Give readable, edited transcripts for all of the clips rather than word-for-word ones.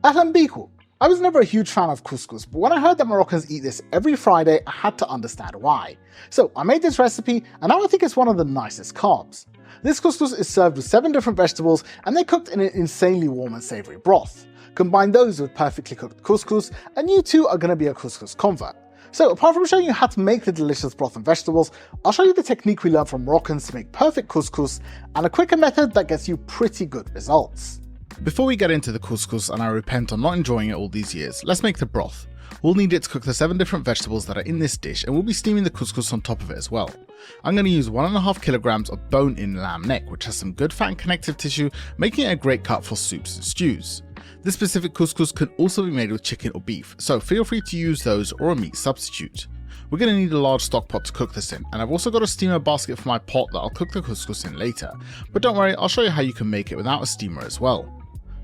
Ahlan biku. I was never a huge fan of couscous, but when I heard that Moroccans eat this every Friday, I had to understand why. So I made this recipe, and now I think it's one of the nicest carbs. This couscous is served with 7 different vegetables, and they're cooked in an insanely warm and savoury broth. Combine those with perfectly cooked couscous, and you too are going to be a couscous convert. So apart from showing you how to make the delicious broth and vegetables, I'll show you the technique we learned from Moroccans to make perfect couscous, and a quicker method that gets you pretty good results. Before we get into the couscous, and I repent on not enjoying it all these years, let's make the broth. We'll need it to cook the 7 different vegetables that are in this dish, and we'll be steaming the couscous on top of it as well. I'm going to use 1.5 kilograms of bone-in lamb neck, which has some good fat and connective tissue, making it a great cut for soups and stews. This specific couscous can also be made with chicken or beef, so feel free to use those or a meat substitute. We're going to need a large stock pot to cook this in, and I've also got a steamer basket for my pot that I'll cook the couscous in later, but don't worry, I'll show you how you can make it without a steamer as well.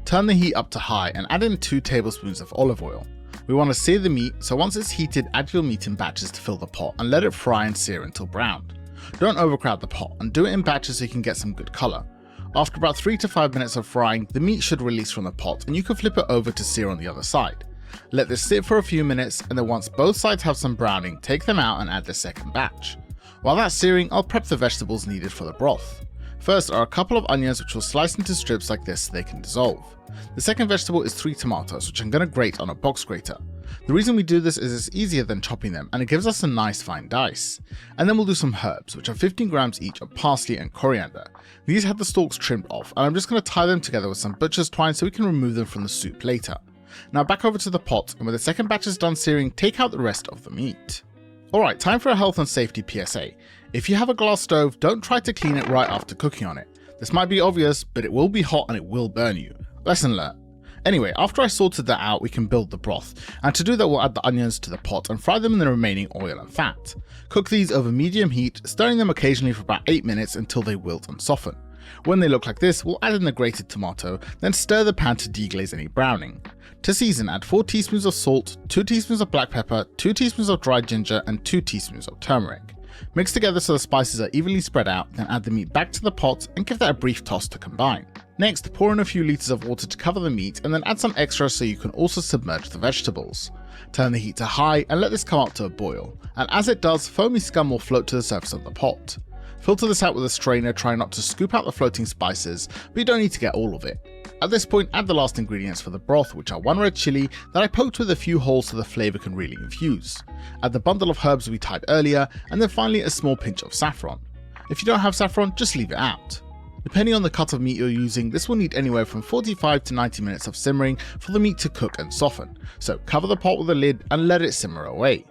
Turn the heat up to high and add in 2 tablespoons of olive oil. We want to sear the meat, so once it's heated, add your meat in batches to fill the pot and let it fry and sear until browned. Don't overcrowd the pot and do it in batches so you can get some good colour. After about 3 to 5 minutes of frying, the meat should release from the pot and you can flip it over to sear on the other side. Let this sit for a few minutes, and then once both sides have some browning, take them out and add the second batch. While that's searing, I'll prep the vegetables needed for the broth. First are a couple of onions which we'll slice into strips like this so they can dissolve. The second vegetable is 3 tomatoes, which I'm going to grate on a box grater. The reason we do this is it's easier than chopping them, and it gives us a nice fine dice. And then we'll do some herbs, which are 15 grams each of parsley and coriander. These have the stalks trimmed off, and I'm just going to tie them together with some butcher's twine so we can remove them from the soup later. Now back over to the pot, and when the second batch is done searing, take out the rest of the meat. Alright, time for a health and safety PSA. If you have a glass stove, don't try to clean it right after cooking on it. This might be obvious, but it will be hot and it will burn you. Lesson learned. Anyway, after I sorted that out, we can build the broth, and to do that we'll add the onions to the pot and fry them in the remaining oil and fat. Cook these over medium heat, stirring them occasionally for about 8 minutes until they wilt and soften. When they look like this, we'll add in the grated tomato, then stir the pan to deglaze any browning. To season, add 4 teaspoons of salt, 2 teaspoons of black pepper, 2 teaspoons of dried ginger, and 2 teaspoons of turmeric. Mix together so the spices are evenly spread out, then add the meat back to the pot and give that a brief toss to combine. Next, pour in a few litres of water to cover the meat, and then add some extra so you can also submerge the vegetables. Turn the heat to high and let this come up to a boil, and as it does, foamy scum will float to the surface of the pot. Filter this out with a strainer, trying not to scoop out the floating spices, but you don't need to get all of it. At this point, add the last ingredients for the broth, which are 1 red chilli that I poked with a few holes so the flavour can really infuse. Add the bundle of herbs we tied earlier, and then finally a small pinch of saffron. If you don't have saffron, just leave it out. Depending on the cut of meat you're using, this will need anywhere from 45 to 90 minutes of simmering for the meat to cook and soften, so cover the pot with a lid and let it simmer away.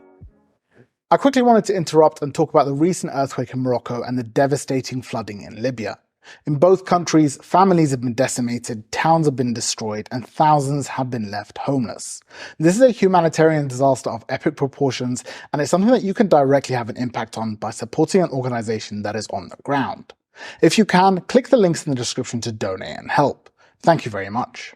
I quickly wanted to interrupt and talk about the recent earthquake in Morocco and the devastating flooding in Libya. In both countries, families have been decimated, towns have been destroyed, and thousands have been left homeless. This is a humanitarian disaster of epic proportions, and it's something that you can directly have an impact on by supporting an organisation that is on the ground. If you can, click the links in the description to donate and help. Thank you very much.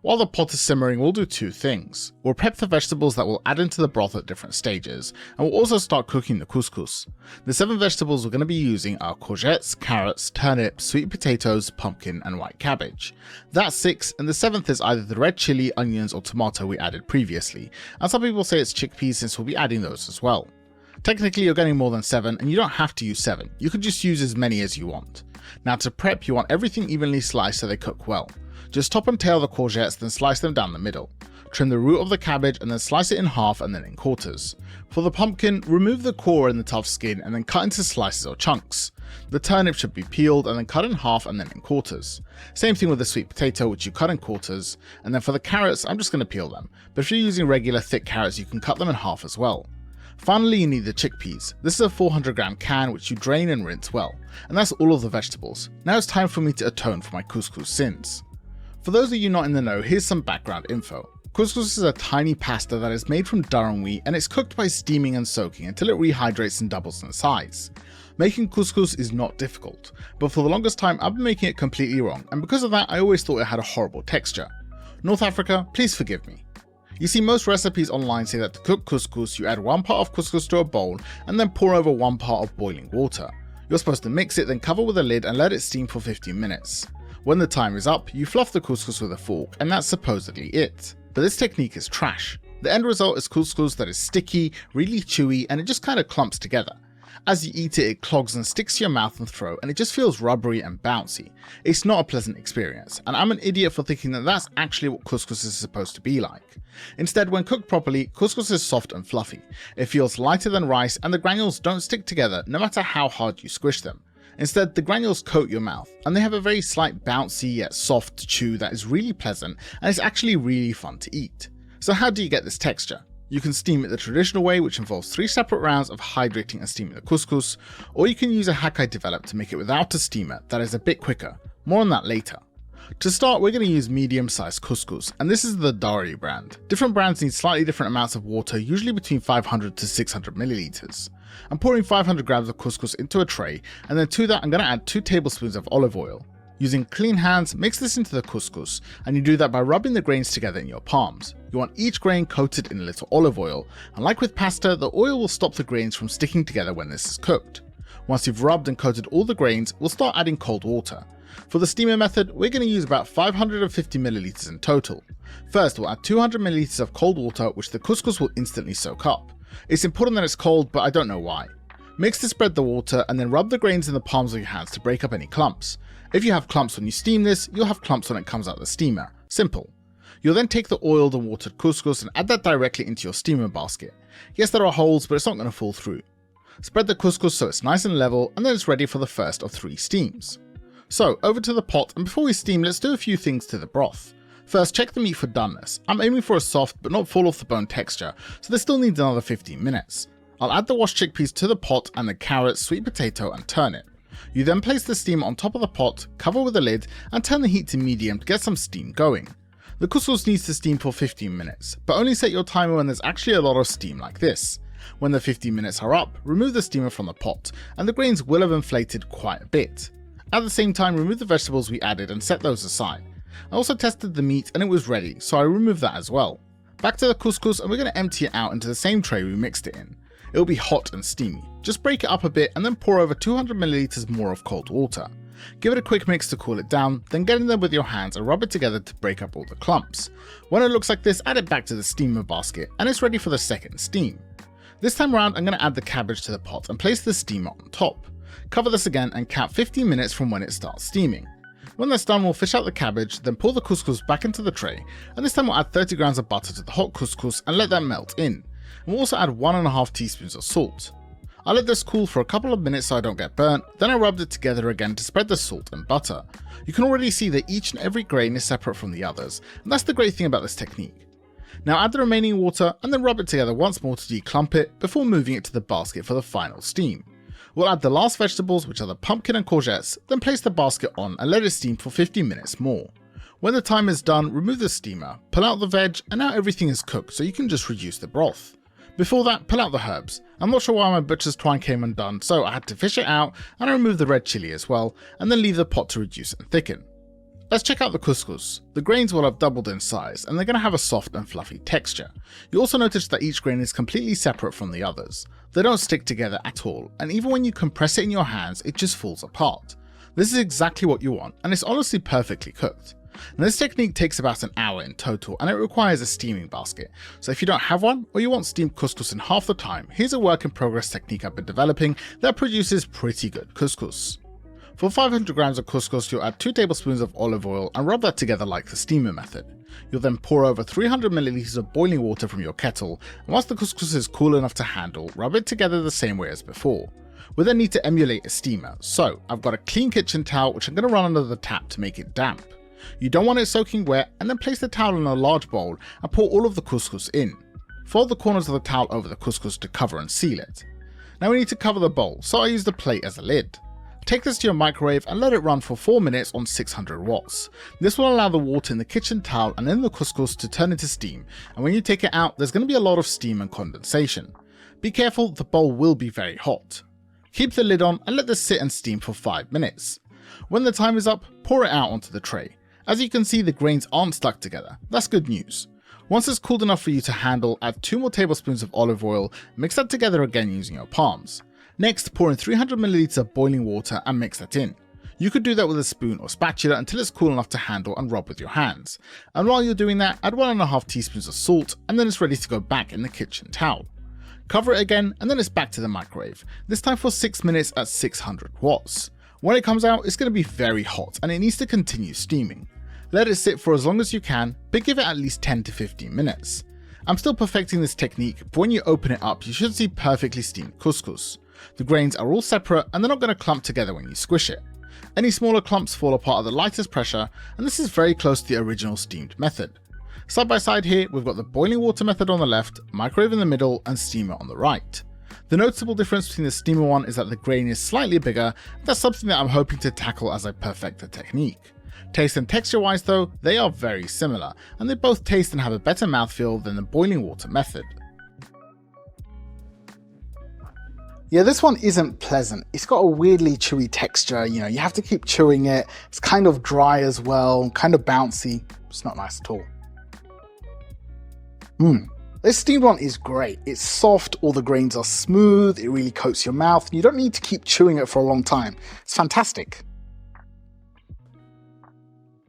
While the pot is simmering, we'll do 2 things. We'll prep the vegetables that we'll add into the broth at different stages, and we'll also start cooking the couscous. The 7 vegetables we're going to be using are courgettes, carrots, turnip, sweet potatoes, pumpkin, and white cabbage. That's 6, and the 7th is either the red chilli, onions, or tomato we added previously, and some people say it's chickpeas since we'll be adding those as well. Technically you're getting more than 7, and you don't have to use 7, you could just use as many as you want. Now to prep, you want everything evenly sliced so they cook well. Just top and tail the courgettes, then slice them down the middle. Trim the root of the cabbage and then slice it in half and then in quarters. For the pumpkin, remove the core and the tough skin and then cut into slices or chunks. The turnip should be peeled and then cut in half and then in quarters. Same thing with the sweet potato, which you cut in quarters, and then for the carrots, I'm just going to peel them, but if you're using regular thick carrots you can cut them in half as well. Finally, you need the chickpeas. This is a 400 gram can which you drain and rinse well, and that's all of the vegetables. Now it's time for me to atone for my couscous sins. For those of you not in the know, here's some background info. Couscous is a tiny pasta that is made from durum wheat, and it's cooked by steaming and soaking until it rehydrates and doubles in size. Making couscous is not difficult, but for the longest time I've been making it completely wrong, and because of that I always thought it had a horrible texture. North Africa, please forgive me. You see, most recipes online say that to cook couscous you add 1 part of couscous to a bowl and then pour over 1 part of boiling water. You're supposed to mix it, then cover with a lid and let it steam for 15 minutes. When the time is up, you fluff the couscous with a fork, and that's supposedly it. But this technique is trash. The end result is couscous that is sticky, really chewy, and it just kind of clumps together. As you eat it, it clogs and sticks to your mouth and throat, and it just feels rubbery and bouncy. It's not a pleasant experience, and I'm an idiot for thinking that that's actually what couscous is supposed to be like. Instead, when cooked properly, couscous is soft and fluffy. It feels lighter than rice, and the granules don't stick together no matter how hard you squish them. Instead, the granules coat your mouth, and they have a very slight bouncy yet soft chew that is really pleasant, and it's actually really fun to eat. So how do you get this texture? You can steam it the traditional way, which involves 3 separate rounds of hydrating and steaming the couscous, or you can use a hack I developed to make it without a steamer that is a bit quicker. More on that later. To start, we're going to use medium-sized couscous, and this is the Dari brand. Different brands need slightly different amounts of water, usually between 500 to 600 milliliters. I'm pouring 500 grams of couscous into a tray, and then to that I'm going to add 2 tablespoons of olive oil. Using clean hands, mix this into the couscous, and you do that by rubbing the grains together in your palms. You want each grain coated in a little olive oil, and like with pasta, the oil will stop the grains from sticking together when this is cooked. Once you've rubbed and coated all the grains, we'll start adding cold water. For the steamer method, we're going to use about 550 milliliters in total. First, we'll add 200 milliliters of cold water, which the couscous will instantly soak up. It's important that it's cold, but I don't know why. Mix to spread the water, and then rub the grains in the palms of your hands to break up any clumps. If you have clumps when you steam this, you'll have clumps when it comes out the steamer. Simple. You'll then take the oiled and watered couscous and add that directly into your steamer basket. Yes, there are holes, but it's not going to fall through. Spread the couscous so it's nice and level, and then it's ready for the first of 3 steams. So, over to the pot, and before we steam, let's do a few things to the broth. First, check the meat for doneness. I'm aiming for a soft but not fall off the bone texture, so this still needs another 15 minutes. I'll add the washed chickpeas to the pot and the carrots, sweet potato and turnip. You then place the steamer on top of the pot, cover with a lid, and turn the heat to medium to get some steam going. The couscous needs to steam for 15 minutes, but only set your timer when there's actually a lot of steam like this. When the 15 minutes are up, remove the steamer from the pot, and the grains will have inflated quite a bit. At the same time, remove the vegetables we added and set those aside. I also tested the meat and it was ready, so I removed that as well. Back to the couscous, and we're going to empty it out into the same tray we mixed it in. It will be hot and steamy. Just break it up a bit and then pour over 200 milliliters more of cold water. Give it a quick mix to cool it down, then get in there with your hands and rub it together to break up all the clumps. When it looks like this, add it back to the steamer basket and it's ready for the second steam. This time around, I'm going to add the cabbage to the pot and place the steamer on top. Cover this again and count 15 minutes from when it starts steaming. When that's done, we'll fish out the cabbage, then pour the couscous back into the tray, and this time we'll add 30 grams of butter to the hot couscous and let that melt in. And we'll also add 1.5 teaspoons of salt. I let this cool for a couple of minutes so I don't get burnt, then I rubbed it together again to spread the salt and butter. You can already see that each and every grain is separate from the others, and that's the great thing about this technique. Now add the remaining water and then rub it together once more to declump it before moving it to the basket for the final steam. We'll add the last vegetables, which are the pumpkin and courgettes, then place the basket on and let it steam for 15 minutes more. When the time is done, remove the steamer, pull out the veg, and now everything is cooked so you can just reduce the broth. Before that, pull out the herbs. I'm not sure why my butcher's twine came undone, so I had to fish it out, and I removed the red chilli as well, and then leave the pot to reduce and thicken. Let's check out the couscous. The grains will have doubled in size, and they're going to have a soft and fluffy texture. You also notice that each grain is completely separate from the others. They don't stick together at all, and even when you compress it in your hands, it just falls apart. This is exactly what you want, and it's honestly perfectly cooked. Now this technique takes about an hour in total, and it requires a steaming basket, so if you don't have one, or you want steamed couscous in half the time, here's a work in progress technique I've been developing that produces pretty good couscous. For 500 grams of couscous, you'll add 2 tablespoons of olive oil and rub that together like the steamer method. You'll then pour over 300 milliliters of boiling water from your kettle, and once the couscous is cool enough to handle, rub it together the same way as before. We then need to emulate a steamer, so I've got a clean kitchen towel which I'm going to run under the tap to make it damp. You don't want it soaking wet, and then place the towel in a large bowl and pour all of the couscous in. Fold the corners of the towel over the couscous to cover and seal it. Now we need to cover the bowl, so I use the plate as a lid. Take this to your microwave and let it run for 4 minutes on 600 watts. This will allow the water in the kitchen towel and in the couscous to turn into steam, and when you take it out, there's going to be a lot of steam and condensation. Be careful, the bowl will be very hot. Keep the lid on and let this sit and steam for 5 minutes. When the time is up, pour it out onto the tray. As you can see, the grains aren't stuck together. That's good news. Once it's cooled enough for you to handle, add 2 more tablespoons of olive oil, mix that together again using your palms. Next, pour in 300 milliliters of boiling water and mix that in. You could do that with a spoon or spatula until it's cool enough to handle and rub with your hands. And while you're doing that, add 1.5 teaspoons of salt, and then it's ready to go back in the kitchen towel. Cover it again, and then it's back to the microwave, this time for 6 minutes at 600 watts. When it comes out, it's going to be very hot and it needs to continue steaming. Let it sit for as long as you can, but give it at least 10 to 15 minutes. I'm still perfecting this technique, but when you open it up, you should see perfectly steamed couscous. The grains are all separate and they're not going to clump together when you squish it. Any smaller clumps fall apart at the lightest pressure, and this is very close to the original steamed method. Side by side here, we've got the boiling water method on the left, microwave in the middle, and steamer on the right. The noticeable difference between the steamer one is that the grain is slightly bigger, and that's something that I'm hoping to tackle as I perfect the technique. Taste and texture wise though, they are very similar, and they both taste and have a better mouthfeel than the boiling water method. Yeah, this one isn't pleasant. It's got a weirdly chewy texture, you have to keep chewing it. It's kind of dry as well, kind of bouncy. It's not nice at all. This steamed one is great. It's soft, all the grains are smooth, it really coats your mouth, and you don't need to keep chewing it for a long time. It's fantastic.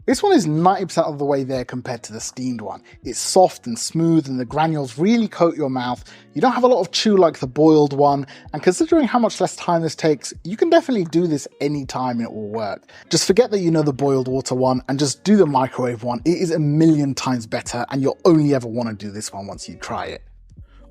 This one is 90% of the way there compared to the steamed one. It's soft and smooth and the granules really coat your mouth. You don't have a lot of chew like the boiled one, and considering how much less time this takes, you can definitely do this anytime and it will work. Just forget that you know the boiled water one and just do the microwave one. It is a million times better and you'll only ever want to do this one once you try it.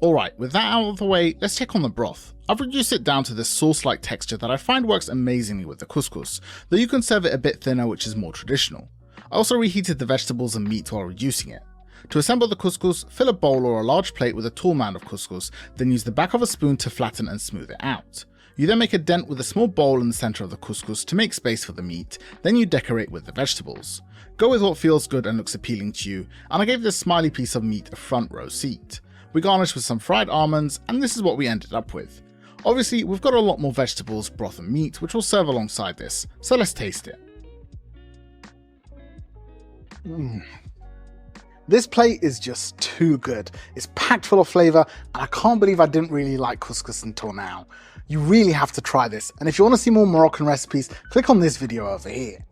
Alright, with that out of the way, let's check on the broth. I've reduced it down to this sauce-like texture that I find works amazingly with the couscous, though you can serve it a bit thinner, which is more traditional. I also reheated the vegetables and meat while reducing it. To assemble the couscous, fill a bowl or a large plate with a tall mound of couscous, then use the back of a spoon to flatten and smooth it out. You then make a dent with a small bowl in the center of the couscous to make space for the meat, then you decorate with the vegetables. Go with what feels good and looks appealing to you, and I gave this smiley piece of meat a front row seat. We garnished with some fried almonds, and this is what we ended up with. Obviously, we've got a lot more vegetables, broth and meat, which will serve alongside this, so let's taste it. This plate is just too good. It's packed full of flavour, and I can't believe I didn't really like couscous until now. You really have to try this, and if you want to see more Moroccan recipes, click on this video over here.